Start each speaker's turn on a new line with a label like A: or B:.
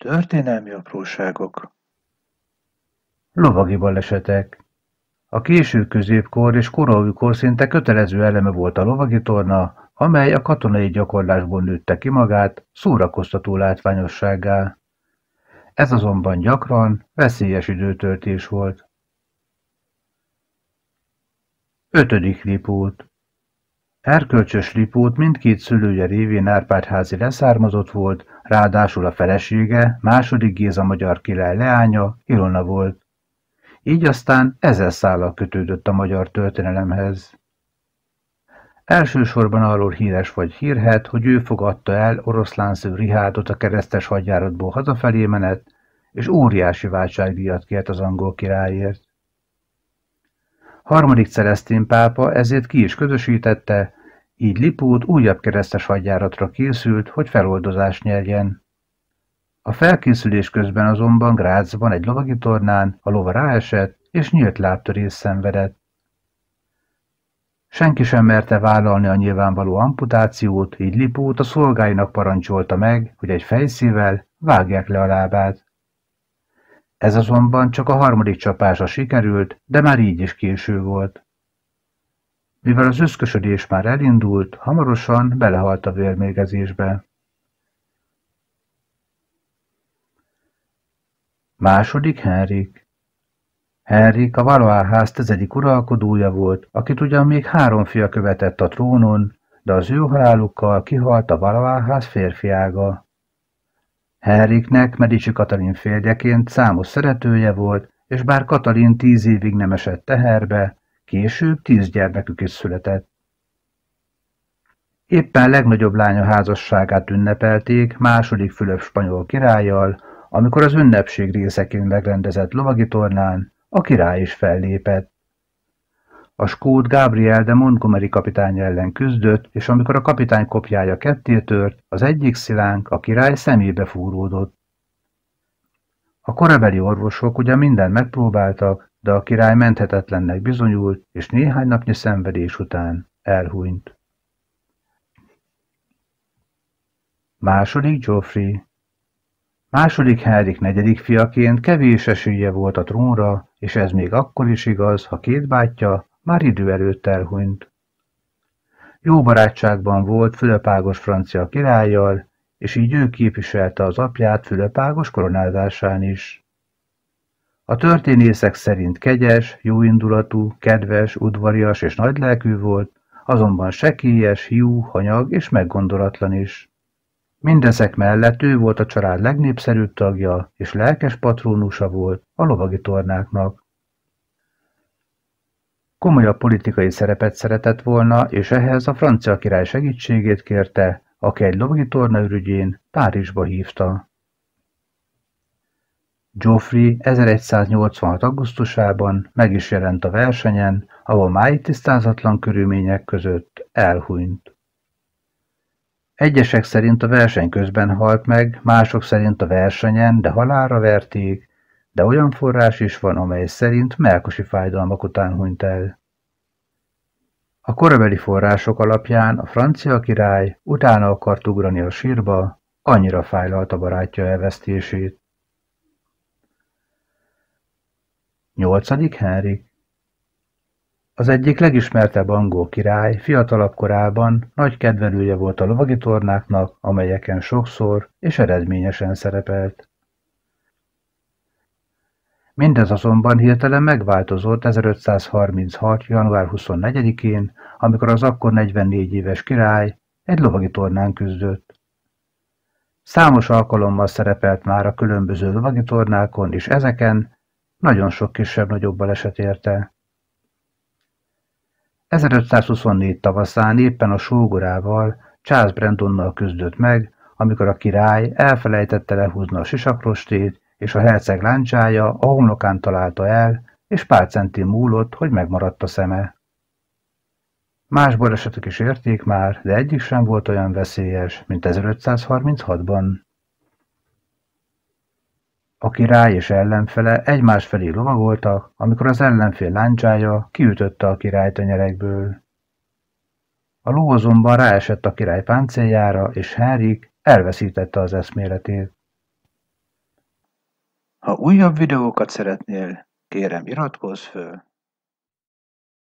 A: Történelmi apróságok.
B: Lovagi balesetek. A késő középkor és koraújkor szinte kötelező eleme volt a lovagi torna, amely a katonai gyakorlásból nőtte ki magát szórakoztató látványossággá. Ez azonban gyakran veszélyes időtöltés volt. 5. Lipót. Erkölcsös Lipót mindkét szülője révén Árpád-házi leszármazott volt, ráadásul a felesége, második Géza magyar király leánya, Ilona volt. Így aztán ezer szállal kötődött a magyar történelemhez. Elsősorban arról híres vagy hírhedt, hogy ő fogadta el Oroszlánsző Rihádot a keresztes hadjáratból hazafelé menet, és óriási váltságdíjat kért az angol királyért. Harmadik Celesztén pápa ezért ki is közösítette, így Lipót újabb keresztes hadjáratra készült, hogy feloldozást nyerjen. A felkészülés közben azonban Grazban egy lovagi tornán a lova ráesett, és nyílt lábtörést szenvedett. Senki sem merte vállalni a nyilvánvaló amputációt, így Lipót a szolgáinak parancsolta meg, hogy egy fejszével vágják le a lábát. Ez azonban csak a harmadik csapásra sikerült, de már így is késő volt. Mivel az összkösödés már elindult, hamarosan belehalt a vérmérgezésbe. Második Henrik. Henrik a Valois-ház 10. uralkodója volt, akit ugyan még 3 fia követett a trónon, de az ő halálukkal kihalt a Valois-ház férfiága. Henriknek Medici Katalin férjeként számos szeretője volt, és bár Katalin 10 évig nem esett teherbe, később 10 gyermekük is született. Éppen legnagyobb lánya házasságát ünnepelték második Fülöp spanyol királlyal, amikor az ünnepség részeként megrendezett lovagi tornán a király is fellépett. A skót Gabriel de Montgomery kapitány ellen küzdött, és amikor a kapitány kopjája kettétört, az egyik szilánk a király szemébe fúródott. A korabeli orvosok ugyan mindent megpróbáltak, de a király menthetetlennek bizonyult, és néhány napnyi szenvedés után elhunyt. Második Geoffrey. Második Henrik 4. fiaként kevés esélye volt a trónra, és ez még akkor is igaz, ha két bátyja már idő előtt elhunyt. Jó barátságban volt Fülöp Ágos francia királlyal, és így ő képviselte az apját Fülöp Ágos koronázásán is. A történészek szerint kegyes, jóindulatú, kedves, udvarias és nagylelkű volt, azonban sekélyes, hiú, hanyag és meggondolatlan is. Mindezek mellett ő volt a család legnépszerűbb tagja, és lelkes patrónusa volt a lovagi tornáknak. Komolyabb politikai szerepet szeretett volna, és ehhez a francia király segítségét kérte, aki egy lovagi torna ürügyén Párizsba hívta. Geoffrey 1186. augusztusában meg is jelent a versenyen, ahol máig tisztázatlan körülmények között elhunyt. Egyesek szerint a verseny közben halt meg, mások szerint a versenyen, de halálra verték, de olyan forrás is van, amely szerint mellkasi fájdalmak után hunyt el. A korabeli források alapján a francia király utána akart ugrani a sírba, annyira fájlalta barátja elvesztését. 8. Henrik. Az egyik legismertebb angol király fiatalabb korában nagy kedvelője volt a lovagi tornáknak, amelyeken sokszor és eredményesen szerepelt. Mindez azonban hirtelen megváltozott 1536. január 24-én, amikor az akkor 44 éves király egy lovagi tornán küzdött. Számos alkalommal szerepelt már a különböző lovagi tornákon, és ezeken nagyon sok kisebb-nagyobb baleset érte. 1524 tavaszán éppen a sógorával, Charles Brandonnal küzdött meg, amikor a király elfelejtette lehúzni a sisakrostét, és a herceg láncsája a homlokán találta el, és pár centin múlott, hogy megmaradt a szeme. Más balesetek is érték már, de egyik sem volt olyan veszélyes, mint 1536-ban. A király és ellenfele egymás felé lovagoltak, amikor az ellenfél láncsája kiütötte a királyt a nyerekből. A ló azonban ráesett a király páncéljára, és Henrik elveszítette az eszméletét.
A: Ha újabb videókat szeretnél, kérem iratkozz föl!